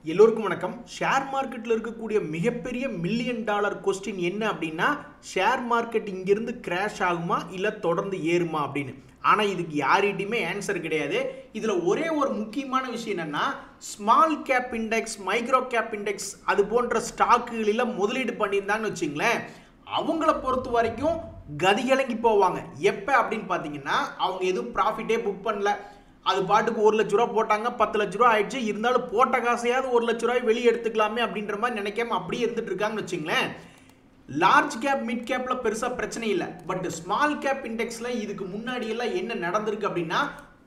எல்லோருக்கும் வணக்கம். ஷேர் மார்க்கெட்டில் இருக்கக்கூடிய மிகப்பெரிய மில்லியன் டாலர் கொஸ்டின் என்ன அப்படின்னா, ஷேர் மார்க்கெட் இங்கிருந்து கிராஷ் ஆகுமா இல்லை தொடர்ந்து ஏறுமா அப்படின்னு. ஆனால் இதுக்கு யார்கிட்டையுமே ஆன்சர் கிடையாது. இதில் ஒரே ஒரு முக்கியமான விஷயம் என்னன்னா, small cap index, micro gap index அது போன்ற ஸ்டாக்குகளில் முதலீடு பண்ணியிருந்தான்னு வச்சுங்களேன், அவங்கள பொறுத்த வரைக்கும் கதிகலங்கி போவாங்க. எப்போ அப்படின்னு பார்த்தீங்கன்னா, அவங்க எதுவும் ப்ராஃபிட்டே புக் பண்ணல, அது பாட்டுக்கு 1 லட்ச ரூபா போட்டாங்க, 10 லட்ச ரூபா ஆயிடுச்சு, இருந்தாலும் போட்ட காசையாவது 1 லட்ச ரூபாய் வெளியே எடுத்துக்கலாமே அப்படின்ற மாதிரி நினைக்காம அப்படியே இருந்துட்டு இருக்காங்கன்னு வச்சுங்களேன். லார்ஜ் கேப் மிட் கேப்ல பெருசா பிரச்சனை இல்லை. பட் ஸ்மால் கேப் இண்டெக்ஸ்ல இதுக்கு முன்னாடி எல்லாம் என்ன நடந்திருக்கு அப்படின்னா,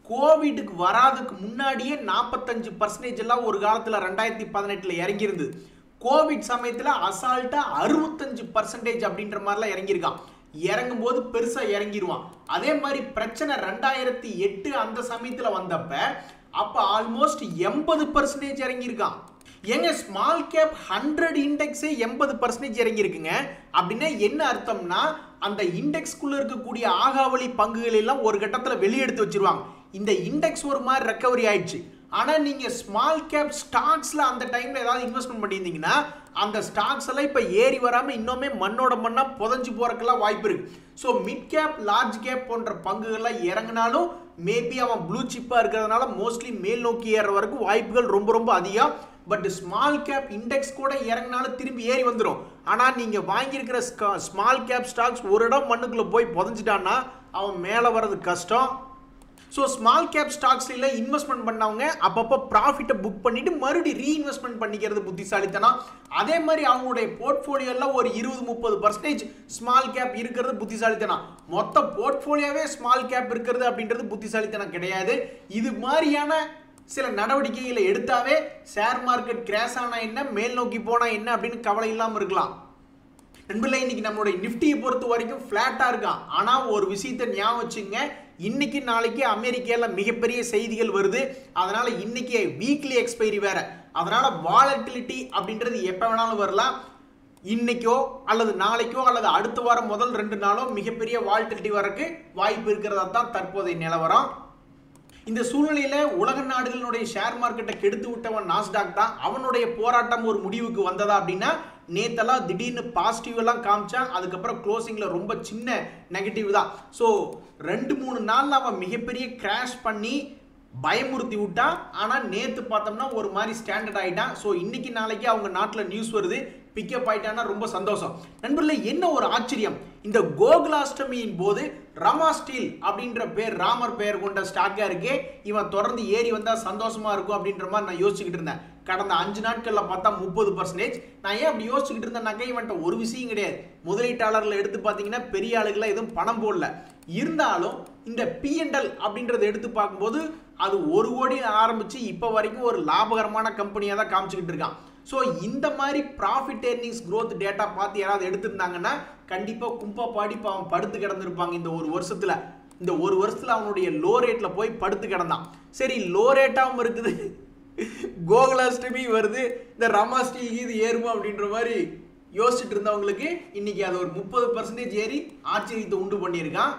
கோவிடுக்கு வராதுக்கு முன்னாடியே 45% எல்லாம் ஒரு காலத்துல 2018 இறங்கியிருந்தது. கோவிட் சமயத்துல அசால்ட்டா 65% அப்படின்ற மாதிரிலாம் இறங்கியிருக்கான். இறங்கும் போது பெருசா இறங்கிடுவான். அதே மாதிரி பிரச்சனை 2008 அந்த சமயத்துல வந்தப்ப அப்ப ஆல்மோஸ்ட் 80% இறங்கியிருக்கான். எங்க ஸ்மால் கேப் 100 இண்டெக்ஸே 80% இறங்கியிருக்குங்க. அப்படின்னா என்ன அர்த்தம்னா, அந்த இண்டெக்ஸ்குள்ள இருக்கக்கூடிய ஆகாவளி பங்குகள் எல்லாம் ஒரு கட்டத்துல வெளியெடுத்து வச்சிருவாங்க. இந்த இண்டெக்ஸ் ஒரு மாதிரி ரெக்கவரி ஆயிடுச்சு. ஆனா நீங்க ஸ்மால் கேப் ஸ்டாக்ஸ்ல அந்த டைம்ல ஏதாவது இன்வெஸ்ட்மெண்ட் பண்ணியிருந்தீங்கன்னா, அந்த ஸ்டாக்ஸ் எல்லாம் இப்ப ஏறி வராம இன்னுமே மண்ணோட மண்ணா புதஞ்சு போறதுக்கெல்லாம் வாய்ப்பு இருக்கு. So mid cap large cap போன்ற பங்குகள்லாம் இறங்கினாலும் மேபி அவன் ப்ளூ சிப்பா இருக்கிறதுனால மோஸ்ட்லி மேல் நோக்கி ஏற வரைக்கும் வாய்ப்புகள் ரொம்ப ரொம்ப அதிகம். பட் ஸ்மால் கேப் இண்டெக்ஸ் கூட இறங்கினாலும் திரும்பி ஏறி வந்துடும். ஆனா நீங்க வாங்கியிருக்கிற ஸ்மால் கேப் ஸ்டாக்ஸ் ஒரு இடம் மண்ணுக்குள்ள போய் புதஞ்சிட்டான்னா அவன் மேல வர்றது கஷ்டம். ஸோ ஸ்மால் கேப் ஸ்டாக்ஸ்ல இன்வெஸ்ட்மெண்ட் பண்ணவங்க அப்பப்போ ப்ராஃபிட்டை புக் பண்ணிட்டு மறுபடியும் ரீஇன்வெஸ்ட்மெண்ட் பண்ணிக்கிறது புத்திசாலித்தனம். அதே மாதிரி அவங்களுடைய போர்ட்ஃபோலியோவில் ஒரு 20-30% ஸ்மால் கேப் இருக்கிறது புத்திசாலித்தனம். மொத்த போர்ட்ஃபோலியோவே ஸ்மால் கேப் இருக்கிறது அப்படின்றது புத்திசாலித்தனம் கிடையாது. இது மாதிரியான சில நடவடிக்கைகளை எடுத்தாவே ஷேர் மார்க்கெட் கிராஷ் ஆனா என்ன, மேல் நோக்கி போனா என்ன அப்படின்னு கவலை இல்லாமல் இருக்கலாம். நண்பர்களே, இன்னைக்கு நம்மளுடைய நிஃப்டியை பொறுத்த வரைக்கும் ஃபிளாட்டா இருக்கான். ஆனா ஒரு விஷயத்தை ஞாபகம் வச்சுங்க, இன்னைக்கு நாளைக்கு அமெரிக்கால மிகப்பெரிய செய்திகள் வருது. அதனால இன்னைக்கு வீக்லி எக்ஸ்பைரி வேற. அதனால வாலட்டிலிட்டி அப்படின்றது எப்ப வேணாலும் வரலாம். இன்னைக்கோ அல்லது நாளைக்கோ அல்லது அடுத்த வாரம் முதல் 2 நாளோ மிகப்பெரிய வாலட்டிலிட்டி வரக்கு வாய்ப்பு இருக்கிறதா தான் தற்போதைய நிலவரம். இந்த சூழ்நிலையில உலக நாடுகளுடைய ஷேர் மார்க்கெட்டை கெடுத்து விட்டவன் நாஸ்டாக் தான். அவனுடைய போராட்டம் ஒரு முடிவுக்கு வந்ததா அப்படின்னா, நேத்தெல்லாம் திடீர்னு பாசிட்டிவ் எல்லாம் காமிச்சா, அதுக்கப்புறம் க்ளோசிங்ல ரொம்ப சின்ன நெகட்டிவ் தான். ஸோ 2-3 நாள்ல அவன் மிகப்பெரிய கிராஷ் பண்ணி பயமுறுத்தி விட்டான். ஆனா நேத்து பார்த்தோம்னா ஒரு மாதிரி ஸ்டாண்டர்ட் ஆயிட்டான். ஸோ இன்னைக்கு நாளைக்கு அவங்க நாட்டில் நியூஸ் வருது, பிக்கப் ஆயிட்டானா ரொம்ப சந்தோஷம். நண்பர்களே, என்ன ஒரு ஆச்சரியம், இந்த கோகுலாஷ்டமியின் போது ரமா ஸ்டீல் அப்படின்ற பேர், ராமர் பெயர் கொண்ட ஸ்டாக்கா இருக்கே, இவன் தொடர்ந்து ஏறி வந்தா சந்தோஷமா இருக்கும் அப்படின்ற மாதிரி நான் யோசிச்சுக்கிட்டு இருந்தேன். கடந்த 5 நாட்கள்ல பார்த்தா 30%. நான் ஏன் அப்படி யோசிச்சுக்கிட்டு இருந்தேன்னாக்கா, இவன்ட்ட ஒரு விஷயம் கிடையாது. முதலீட்டாளர்கள் எடுத்து பார்த்தீங்கன்னா பெரிய ஆளுகளை எதுவும் பணம் போடல. இருந்தாலும் இந்த P&L அப்படின்றத எடுத்து பார்க்கும்போது அது 1 கோடி ஆரம்பிச்சு இப்போ வரைக்கும் ஒரு லாபகரமான கம்பெனியாக தான் காமிச்சுக்கிட்டு இருக்கான். ஸோ இந்த மாதிரி ப்ராஃபிட் ஏர்னிங்ஸ் க்ரோத் டேட்டா பார்த்து யாராவது எடுத்திருந்தாங்கன்னா கண்டிப்பாக கும்பா பாடி அவன் படுத்து கிடந்திருப்பாங்க. இந்த ஒரு வருஷத்துல, இந்த ஒரு வருஷத்துல அவனுடைய லோ ரேட்ல போய் படுத்து கிடந்தான். சரி, லோ ரேட்டாகவும் இருக்குது, கோகுலாஷ்டமி வருது, இந்த ரமா ஸ்டீல் இது ஏறுமா அப்படின்ற மாதிரி யோசிச்சுட்டு இருந்தவங்களுக்கு இன்னைக்கு அது ஒரு 30% ஏறி ஆச்சரியத்தை உண்டு பண்ணியிருக்கான்.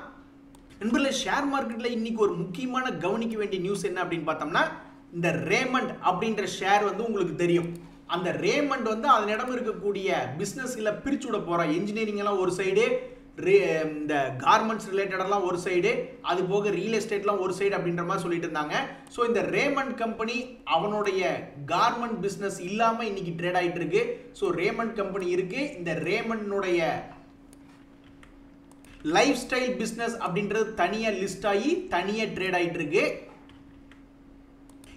நண்பர்களே, ஷேர் மார்க்கெட்ல இன்னைக்கு ஒரு முக்கியமான கவனிக்க வேண்டிய நியூஸ் என்ன அப்படின்னு பார்த்தோம்னா, இந்த ரேமண்ட் அப்படின்ற ஷேர் வந்து உங்களுக்கு தெரியும். அந்த ரேமண்ட் வந்து அதனிடம் இருக்கக்கூடிய பிசினஸ்ல பிரிச்சு விட போறான். இன்ஜினியரிங் எல்லாம் ஒரு சைடு, இந்த கார்மெண்ட்ஸ் ரிலேட்டடெல்லாம் ஒரு சைடு, அது போக ரியல் எஸ்டேட்லாம் ஒரு சைடு அப்படின்ற மாதிரி சொல்லிட்டு இருந்தாங்க. ஸோ இந்த ரேமண்ட் கம்பெனி அவனுடைய கார்மெண்ட் பிஸ்னஸ் இல்லாமல் இன்னைக்கு ட்ரேட் ஆகிட்டு இருக்கு. ஸோ ரேமண்ட் கம்பெனி இருக்கு, இந்த ரேமண்ட்னுடைய லைஃப் ஸ்டைல் பிஸ்னஸ் அப்படின்றது தனியாக லிஸ்ட் ஆகி தனியாக ட்ரேட் ஆகிட்டு இருக்கு.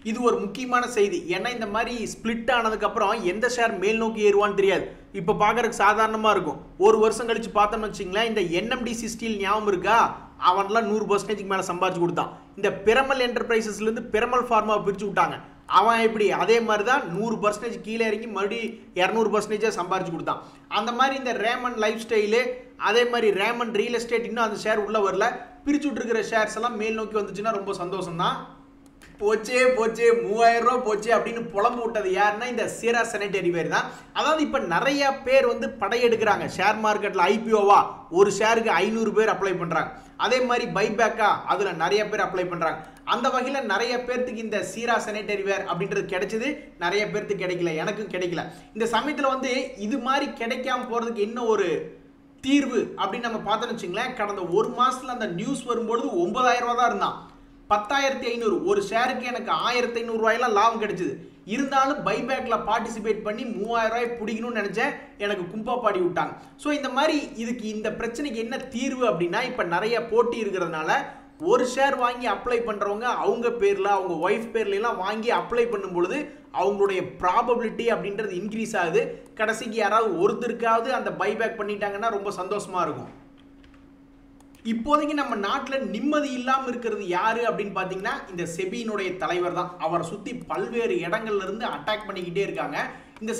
இது ஒரு முக்கியமான செய்தி. ஏன்னா இந்த மாதிரி ஸ்பிளிட் ஆனதுக்கு அப்புறம் எந்த ஷேர் மேல் நோக்கி ஏறுவான்னு தெரியாது. இப்போ பார்க்கறதுக்கு சாதாரணமா இருக்கும். ஒரு வருஷம் கழிச்சு பார்த்தோம்னு வச்சுங்களேன், இந்த NMDC ஸ்டீல் ஞாபகம் இருக்கா, அவன்லாம் 100% மேல சம்பாரிச்சு கொடுத்தான். இந்த பிரமல் என்டர்பிரைசஸ்ல இருந்து பிரமல் ஃபார்மா பிரிச்சு விட்டாங்க. அவன் எப்படி அதே மாதிரி தான் 100% கீழே இறங்கி மறுபடியும் 200% சம்பாரிச்சு கொடுத்தான். அந்த மாதிரி இந்த ரேமண்ட் லைஃப் ஸ்டைலு, அதே மாதிரி ரேமண்ட் ரியல் எஸ்டேட் இன்னும் அந்த ஷேர் உள்ள வரல. பிரிச்சு விட்டுருக்கிற ஷேர்ஸ் எல்லாம் மேல் நோக்கி வந்துச்சுன்னா ரொம்ப சந்தோஷம் தான். போச்சே 3000 ரூபா போச்சு அப்படின்னு புலம்பு விட்டது யாருன்னா இந்த சீரா சானிட்டரி வேர் தான். அதாவது இப்போ நிறைய பேர் வந்து படையெடுக்கிறாங்க ஷேர் மார்க்கெட்டில். ஐபிஓவா ஒரு ஷேருக்கு 500 பேர் அப்ளை பண்ணுறாங்க. அதே மாதிரி பைபேக்கா அதில் நிறைய பேர் அப்ளை பண்ணுறாங்க. அந்த வகையில் நிறைய பேர்த்துக்கு இந்த சீரா சானிட்டரி வேர் அப்படின்றது கிடைச்சது, நிறைய பேர்த்துக்கு கிடைக்கல, எனக்கும் கிடைக்கல. இந்த சமயத்தில் வந்து இது மாதிரி கிடைக்காம போகிறதுக்கு என்ன ஒரு தீர்வு அப்படின்னு நம்ம பார்த்தோன்னு வச்சுங்களேன். கடந்த ஒரு மாதத்தில் அந்த நியூஸ் வரும்பொழுது 9,000 ரூபா தான் இருந்தான். 10,500 ஒரு ஷேருக்கு எனக்கு 1,500 ரூபாயெல்லாம் லாபம் கிடைச்சிது. இருந்தாலும் பைபேக்கில் பார்ட்டிசிபேட் பண்ணி 3,000 ரூபாய் பிடிக்கணும்னு நினச்சேன், எனக்கு கும்பா பாடி விட்டாங்க. ஸோ இந்த மாதிரி இதுக்கு இந்த பிரச்சனைக்கு என்ன தீர்வு அப்படின்னா, இப்போ நிறைய போட்டி இருக்கிறதுனால ஒரு ஷேர் வாங்கி அப்ளை பண்ணுறவங்க அவங்க பேரில் அவங்க ஒய்ஃப் பேர்லாம் வாங்கி அப்ளை பண்ணும் பொழுது அவங்களுடைய ப்ராபபிலிட்டி அப்படின்றது இன்க்ரீஸ் ஆகுது. கடைசிக்கு யாராவது ஒருத்தருக்காவது அந்த பைபேக் பண்ணிட்டாங்கன்னா ரொம்ப சந்தோஷமாக இருக்கும். இப்போதைக்கு நம்ம நாட்டில் நிம்மதி இல்லாமல் இருக்கிறது யாரு அப்படின்னு பார்த்தீங்கன்னா இந்த செபியினுடைய தலைவர் தான். அவரை சுற்றி பல்வேறு இடங்கள்ல இருந்து அட்டாக் பண்ணிக்கிட்டே இருக்காங்க. இந்த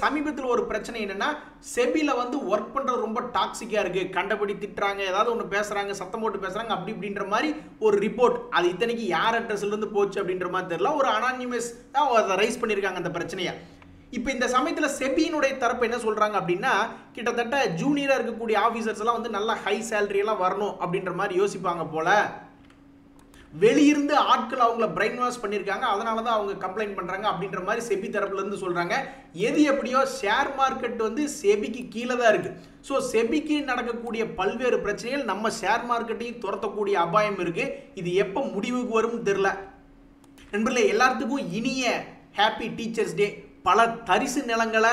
சமீபத்தில் ஒரு பிரச்சனை என்னன்னா, செபியில் வந்து ஒர்க் பண்ணுறது ரொம்ப டாக்ஸிக்காக இருக்குது, கண்டபடி திட்டுறாங்க, ஏதாவது ஒன்று பேசுகிறாங்க, சத்தம் போட்டு பேசுகிறாங்க, அப்படி இப்படின்ற மாதிரி ஒரு ரிப்போர்ட். அது இத்தனைக்கு யார் அட்ரஸ்லேருந்து போச்சு அப்படின்ற மாதிரி தெரியல. ஒரு அனானிமஸ் தான் அதை ரைஸ் பண்ணியிருக்காங்க அந்த பிரச்சனையை. இப்போ இந்த சமயத்தில் செபியினுடைய தரப்பு என்ன சொல்கிறாங்க அப்படின்னா, கிட்டத்தட்ட ஜூனியராக இருக்கக்கூடிய ஆஃபீஸர்ஸ் எல்லாம் வந்து நல்ல ஹை சேலரி எல்லாம் வரணும் அப்படின்ற மாதிரி யோசிப்பாங்க போல. வெளியிருந்து ஆட்கள் அவங்கள பிரெயின் வாஷ் பண்ணியிருக்காங்க, அதனால தான் அவங்க கம்ப்ளைண்ட் பண்ணுறாங்க அப்படின்ற மாதிரி செபி தரப்புலேருந்து சொல்கிறாங்க. எது எப்படியோ ஷேர் மார்க்கெட் வந்து செபிக்கு கீழே தான் இருக்குது. ஸோ செபிக்கு நடக்கக்கூடிய பல்வேறு பிரச்சனைகள் நம்ம ஷேர் மார்க்கெட்டையும் துரத்தக்கூடிய அபாயம் இருக்குது. இது எப்போ முடிவுக்கு வரும்னு தெரில. நண்பர்களே, எல்லாத்துக்கும் இனிய ஹாப்பி டீச்சர்ஸ் டே. பல தரிசு நிலங்களை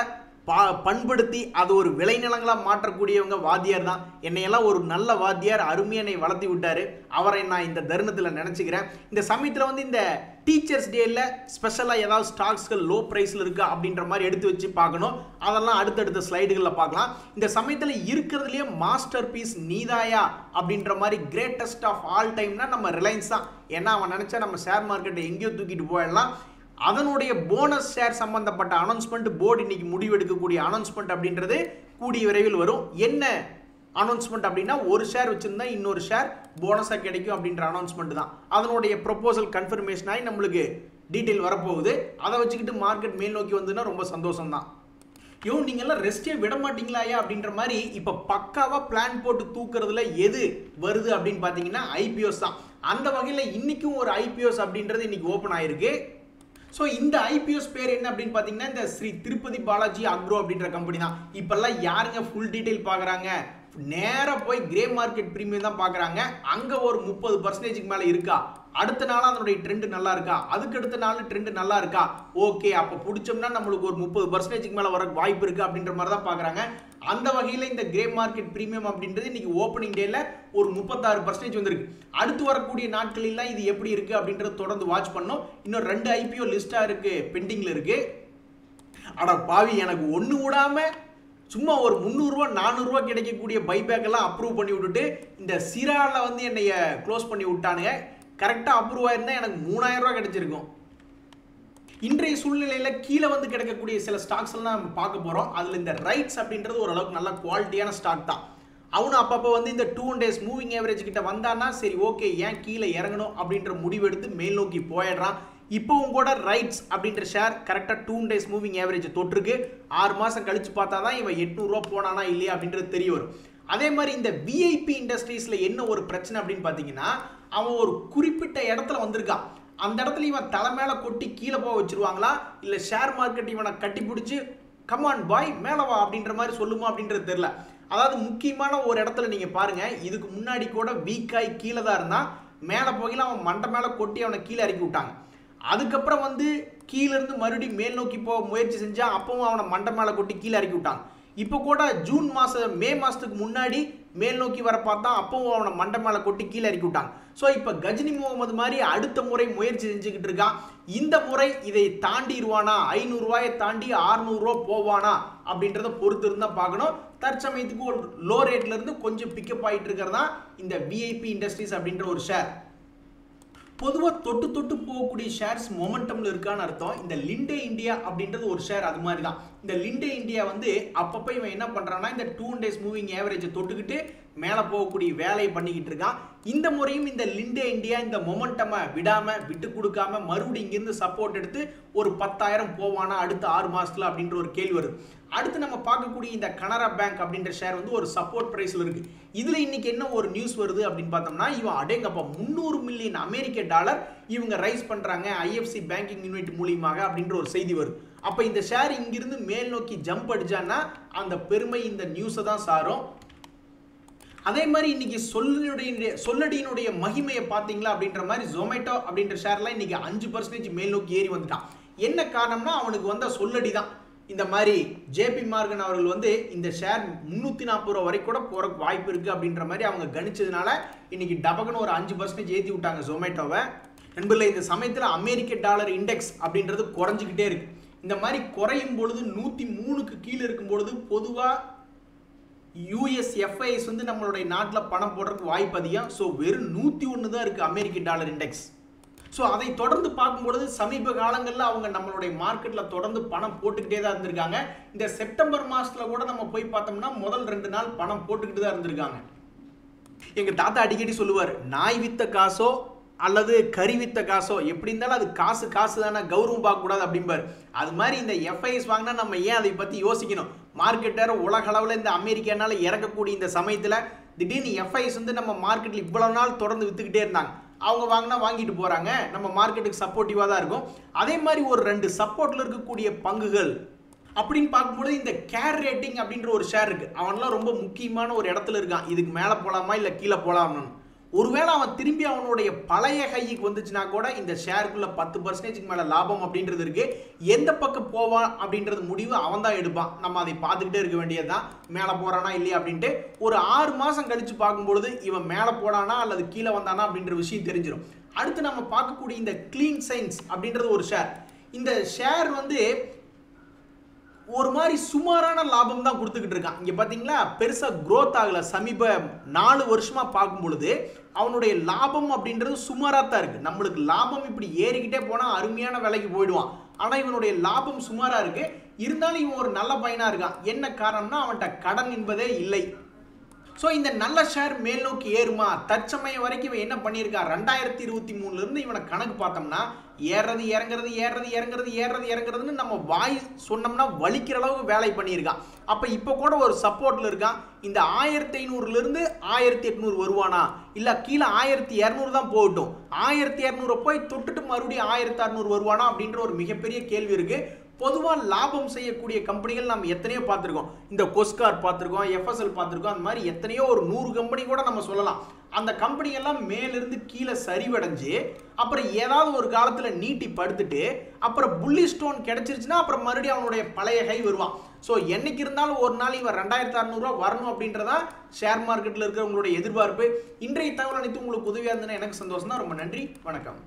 பண்படுத்தி அது ஒரு விளைநிலங்களாக மாற்றக்கூடியவங்க வாத்தியார் தான். என்னையெல்லாம் ஒரு நல்ல வாத்தியார் அருமையாக என்னை வளர்த்தி விட்டார். அவரை நான் இந்த தருணத்தில் நினச்சிக்கிறேன். இந்த சமயத்தில் வந்து இந்த டீச்சர்ஸ் டேயில் ஸ்பெஷலாக ஏதாவது ஸ்டாக்ஸ்கள் லோ ப்ரைஸில் இருக்கா அப்படின்ற மாதிரி எடுத்து வச்சு பார்க்கணும். அதெல்லாம் அடுத்தடுத்த ஸ்லைடுகளில் பார்க்கலாம். இந்த சமயத்தில் இருக்கிறதுலேயே மாஸ்டர் பீஸ் நீதாயா அப்படின்ற மாதிரி கிரேட்டஸ்ட் ஆஃப் ஆல் டைம்னா நம்ம ரிலையன்ஸ் தான். ஏன்னா அவன் நினச்சா நம்ம ஷேர் மார்க்கெட்டை எங்கேயோ தூக்கிட்டு போயிடலாம். அதனுடைய போனஸ் ஷேர் சம்பந்தப்பட்ட அனௌன்ஸ்மெண்ட் போர்டு இன்னைக்கு முடிவெடுக்கக்கூடிய அனௌன்ஸ்மெண்ட் அப்படின்றது கூடிய விரைவில் வரும். என்ன அனௌன்ஸ்மெண்ட் அப்படின்னா, ஒரு ஷேர் வச்சிருந்தா இன்னொரு ஷேர் போனஸாக கிடைக்கும் அப்படின்ற அனௌன்ஸ்மெண்ட் தான். அதனுடைய ப்ரொபோசல் கன்ஃபர்மேஷன் ஆகி நம்மளுக்கு டீட்டெயில் வரப்போகுது. அதை வச்சுக்கிட்டு மார்க்கெட் மேல் நோக்கி வந்ததுன்னா ரொம்ப சந்தோஷம் தான். நீங்கள்லாம் ரெஸ்டே விட மாட்டீங்களாயா அப்படின்ற மாதிரி இப்போ பக்காவாக பிளான் போட்டு தூக்குறதுல எது வருது அப்படின்னு பார்த்தீங்கன்னா ஐபிஓஸ் தான். அந்த வகையில் இன்னைக்கும் ஒரு ஐபிஓஸ் அப்படின்றது இன்னைக்கு ஓப்பன் ஆயிருக்கு. ஸோ இந்த ஐபிஓஸ் பேர் என்ன அப்படின்னு பார்த்தீங்கன்னா, இந்த ஸ்ரீ திருப்பதி பாலாஜி அக்ரோ அப்படின்ற கம்பெனி தான். இப்போல்லாம் யாருங்க ஃபுல் டீட்டெயில் பார்க்குறாங்க? நேராக போய் கிரே மார்க்கெட் ப்ரீமியம் தான் பார்க்குறாங்க. அங்கே ஒரு 30% மேலே இருக்கா, அடுத்த நாள் அதனுடைய ட்ரெண்ட் நல்லா இருக்கா, அதுக்கு அடுத்த நாள் ட்ரெண்ட் நல்லா இருக்கா, ஓகே அப்போ பிடிச்சோம்னா நம்மளுக்கு ஒரு 30% மேலே வர வாய்ப்பு இருக்குது அப்படின்ற மாதிரி தான் பார்க்குறாங்க. அந்த வகையில் இந்த கிரே மார்க்கெட் ப்ரீமியம் அப்படின்றது இன்னைக்கு ஓப்பனிங் டேல ஒரு 36% வந்திருக்கு. அடுத்து வரக்கூடிய நாட்களெல்லாம் இது எப்படி இருக்குது அப்படின்றது தொடர்ந்து வாட்ச் பண்ணோம். இன்னும் 2 ஐபிஓ லிஸ்ட்டாக இருக்குது, பெண்டிங்கில் இருக்குது. ஆனால் பாவி, எனக்கு ஒன்று விடாமல் சும்மா ஒரு 300 ரூபா 400 ரூபா கிடைக்கக்கூடிய பைபேக் எல்லாம் அப்ரூவ் பண்ணி விட்டுட்டு இந்த சிராவில் வந்து என்னைய க்ளோஸ் பண்ணி விட்டானுங்க. கரெக்டாக அப்ரூவ் ஆயிருந்தால் எனக்கு 3000 ரூபா கிடைச்சிருக்கும். இன்றைய சூழ்நிலையில் கீழே வந்து கிடைக்கக்கூடிய சில ஸ்டாக்ஸ் எல்லாம் நம்ம பார்க்க போகிறோம். அதில் இந்த ரைட்ஸ் அப்படின்றது ஓரளவுக்கு நல்ல குவாலிட்டியான ஸ்டாக் தான். அவனும் அப்பப்போ வந்து இந்த 2 days மூவிங் ஆவரேஜ் கிட்ட வந்தான்னா சரி ஓகே, ஏன் கீழே இறங்கணும் அப்படின்ற முடிவெடுத்து மேல் நோக்கி போயிடுறான். இப்போவும் கூட ரைட்ஸ் அப்படின்ற ஷேர் கரெக்டாக 2 days மூவிங் ஆவரேஜ் தொட்டிருக்கு. 6 மாதம் கழிச்சு பார்த்தா தான் இவன் 800 ரூபா போனானா இல்லையா அப்படின்றது தெரிய வரும். அதே மாதிரி இந்த விஐபி இண்டஸ்ட்ரீஸில் என்ன ஒரு பிரச்சனை அப்படின்னு பார்த்தீங்கன்னா, அவன் ஒரு குறிப்பிட்ட இடத்துல வந்திருக்கான். அந்த இடத்துல இவன் தலை மேலே கொட்டி கீழே போக வச்சிருவாங்களா, இல்லை ஷேர் மார்க்கெட் இவனை கட்டி பிடிச்சி கமான் பாய் மேலே வா அப்படின்ற மாதிரி சொல்லுமா அப்படின்றது தெரியல. அதாவது முக்கியமான ஒரு இடத்துல நீங்கள் பாருங்கள், இதுக்கு முன்னாடி கூட வீக்காய் கீழே தான் இருந்தான். மேலே போகல அவன் மண்டை மேலே கொட்டி அவனை கீழே இறக்கி விட்டாங்க. அதுக்கப்புறம் வந்து கீழேருந்து மறுபடியும் மேல் நோக்கி போக முயற்சி செஞ்சால் அப்பவும் அவனை மண்டை மேலே கொட்டி கீழே இறக்கி விட்டாங்க. இப்போ கூட மே மாதத்துக்கு முன்னாடி மேல் நோக்கி வர பார்த்தா அப்பவும் அவனை மண்டை மேலே கொட்டி கீழே இறக்கி விட்டாங்க. ஸோ இப்போ கஜினி முகமது மாதிரி அடுத்த முறை முயற்சி செஞ்சுக்கிட்டு இருக்கான். இந்த முறை இதை தாண்டிடுவானா, 500 ரூபாயை தாண்டி 600 ரூபா போவானா அப்படின்றத பொறுத்து இருந்தால் பார்க்கணும். தற்சமயத்துக்கு ஒரு லோ ரேட்லேருந்து கொஞ்சம் பிக்கப் ஆகிட்டு இருக்கிறதா இந்த விஐபி இண்டஸ்ட்ரீஸ் அப்படின்ற ஒரு ஷேர். பொதுவாக தொட்டு போகக்கூடிய ஷேர்ஸ் மொமெண்டம்ல இருக்கான்னு அர்த்தம். இந்த லிண்டே இந்தியா அப்படின்றது ஒரு ஷேர் அது மாதிரி தான். இந்த லிண்டே இந்தியா வந்து அப்பப்போ இவன் என்ன பண்ணுறான்னா, இந்த 2 days மூவிங் ஆவரேஜை தொட்டுக்கிட்டு மேலே போகக்கூடிய வேலையை பண்ணிக்கிட்டு இருக்கான். இந்த முறையும் இந்த லிண்டே இந்தியா இந்த மொமெண்டமை விட்டு கொடுக்காம மறுபடியும் இங்கிருந்து சப்போர்ட் எடுத்து ஒரு 10,000 போவானா அடுத்த 6 மாசத்துல அப்படின்ற ஒரு கேள்வி வருது. அடுத்து நம்ம பார்க்கக்கூடிய இந்த கனரா பேங்க் அப்படின்ற ஷேர் வந்து ஒரு சப்போர்ட் பிரைஸ்ல இருக்கு. இதுல இன்னைக்கு என்ன ஒரு நியூஸ் வருது அப்படின்னு பார்த்தோம்னா, இவன் அடேங்கப்பா $300 மில்லியன் இவங்க ரைஸ் பண்றாங்க ஐஎஃப்சி பேங்கிங் யூனிட் மூலியமாக அப்படின்ற ஒரு செய்தி வருது. அப்ப இந்த ஷேர் இங்கிருந்து மேல் நோக்கி ஜம்ப் அடிச்சான்னா அந்த பெருமை இந்த நியூஸை தான் சாரும். அதே மாதிரி இன்னைக்கு சொல்லடியினுடைய மகிமையை பார்த்தீங்களா அப்படின்ற மாதிரி ஜொமேட்டோ அப்படின்ற ஷேர்லாம் இன்னைக்கு 5% மேல் நோக்கி ஏறி வந்துட்டான். என்ன காரணம்னா அவனுக்கு வந்த சொல்லடி தான். இந்த மாதிரி ஜேபி மார்கன் அவர்கள் வந்து இந்த ஷேர் 340 ரூபா வரைக்கும் கூட போறதுக்கு வாய்ப்பு இருக்கு அப்படின்ற மாதிரி அவங்க கணிச்சதுனால இன்னைக்கு டபக்குன்னு ஒரு 5% ஏற்றி விட்டாங்க ஜொமேட்டோவை. நண்பர்களே, இந்த சமயத்தில் அமெரிக்க டாலர் இண்டெக்ஸ் அப்படின்றது குறைஞ்சிக்கிட்டே இருக்கு. இந்த மாதிரி குறையும் பொழுது 103க்கு கீழே இருக்கும் பொழுது பொதுவாக யூஎஸ்எஃப்ஐஎஸ் வந்து நம்மளுடைய நாட்டில் பணம் போடுறதுக்கு வாய்ப்பு அதிகம். ஸோ வெறும் 101 தான் இருக்குது அமெரிக்க டாலர் இண்டெக்ஸ். ஸோ அதை தொடர்ந்து பார்க்கும்பொழுது சமீப காலங்களில் அவங்க நம்மளுடைய மார்க்கெட்டில் தொடர்ந்து பணம் போட்டுக்கிட்டே தான் இருந்திருக்காங்க. இந்த செப்டம்பர் மாதத்தில் கூட நம்ம போய் பார்த்தோம்னா முதல் 2 நாள் பணம் போட்டுக்கிட்டு தான் இருந்திருக்காங்க. எங்கள் தாத்தா அடிக்கடி சொல்லுவார், நாய் வித்த காசோ அல்லது கறி வித்த காசோ எப்படி இருந்தாலும் அது காசு தானே, கௌரவம் பார்க்கக்கூடாது அப்படிம்பார். அது மாதிரி இந்த எஃப்ஐஎஸ் வாங்கினா நம்ம ஏன் அதை பற்றி யோசிக்கணும்? மார்க்கெட்டர் உலக அளவில் இந்த அமெரிக்கானால இறக்கக்கூடிய இந்த சமயத்தில் திடீர்னு எஃப்ஐஎஸ் வந்து நம்ம மார்க்கெட்டில் இவ்வளவு நாள் தொடர்ந்து வித்துக்கிட்டே இருந்தாங்க. அவங்க வாங்கினா வாங்கிட்டு போகிறாங்க, நம்ம மார்க்கெட்டுக்கு சப்போர்ட்டிவாக தான் இருக்கும். அதே மாதிரி ஒரு 2 சப்போர்ட்டில் இருக்கக்கூடிய பங்குகள் அப்படின்னு பார்க்கும்போது இந்த கேர் ரேட்டிங் அப்படின்ற ஒரு ஷேர் இருக்குது. அவன்லாம் ரொம்ப முக்கியமான ஒரு இடத்துல இருக்கான். இதுக்கு மேலே போகலாமா இல்லை கீழே போகலாமா? ஒருவேளை அவன் திரும்பி அவனுடைய பழைய கைக்கு வந்துச்சுன்னா கூட இந்த ஷேருக்குள்ள 10% மேலே லாபம் அப்படின்றது இருக்கு. எந்த பக்கம் போவான் அப்படின்றது முடிவு அவன் தான் எடுப்பான். நம்ம அதை பார்த்துக்கிட்டே இருக்க வேண்டியதுதான், மேலே போறானா இல்லையா அப்படின்ட்டு. ஒரு 6 மாதம் கழிச்சு பார்க்கும்பொழுது இவன் மேலே போனானா அல்லது கீழே வந்தானா அப்படின்ற விஷயம் தெரிஞ்சிடும். அடுத்து நம்ம பார்க்கக்கூடிய இந்த கிளீன் சயின்ஸ் அப்படின்றது ஒரு ஷேர். இந்த ஷேர் வந்து ஒரு மாதிரி சுமாரான லாபம் தான் கொடுத்துக்கிட்டு இருக்கான். இங்கே பார்த்தீங்களா, பெருசாக க்ரோத் ஆகலை. சமீப 4 வருஷமாக பார்க்கும் பொழுது அவனுடைய லாபம் அப்படின்றது சுமாராக தான் இருக்குது. நம்மளுக்கு லாபம் இப்படி ஏறிக்கிட்டே போனால் அருமையான விலைக்கு போயிடுவான். ஆனால் இவனுடைய லாபம் சுமாராக இருக்குது. இருந்தாலும் இவன் ஒரு நல்ல பையனாக இருக்கான். என்ன காரணம்னா அவன்கிட்ட கடன் என்பதே இல்லை. ஸோ இந்த நல்ல ஷேர் மேல் நோக்கி ஏறுமா? தற்சமயம் வரைக்கும் இவன் என்ன பண்ணியிருக்கான்? 2023 இவனை கணக்கு பார்த்தோம்னா ஏறுறதுன்னு நம்ம வாய் சொன்னோம்னா வலிக்கிற அளவுக்கு வேலை பண்ணியிருக்கான். அப்போ இப்போ கூட ஒரு சப்போர்ட்டில் இருக்கான். இந்த 1500 1800 வருவானா இல்லை கீழே 1200 தான் போகட்டும், 1200 போய் தொட்டுட்டு மறுபடியும் 1600 வருவானா அப்படின்ற ஒரு மிகப்பெரிய கேள்வி இருக்குது. பொதுவாக லாபம் செய்யக்கூடிய கம்பெனிகள் நம்ம எத்தனையோ பார்த்துருக்கோம். இந்த கொஸ்கார் பார்த்துருக்கோம், எஃப்எஸ்எல் பார்த்துருக்கோம். அந்த மாதிரி எத்தனையோ ஒரு 100 கம்பெனி கூட நம்ம சொல்லலாம். அந்த கம்பெனிகள்லாம் மேலிருந்து கீழே சரிவடைஞ்சு அப்புறம் ஏதாவது ஒரு காலத்தில் நீட்டி படுத்துட்டு அப்புறம் புள்ளி ஸ்டோன் கிடைச்சிருச்சுன்னா அப்புறம் மறுபடியும் அவனுடைய பழைய கை வருவான். ஸோ என்னைக்கு இருந்தாலும் ஒரு நாள் இவன் 2600 வரணும் அப்படின்றதான் ஷேர் மார்க்கெட்டில் இருக்கிறவங்களுடைய எதிர்பார்ப்பு. இன்றைய தகவல் அனைத்து உங்களுக்கு உதவியாக இருந்ததுன்னா எனக்கு சந்தோஷம் தான். ரொம்ப நன்றி, வணக்கம்.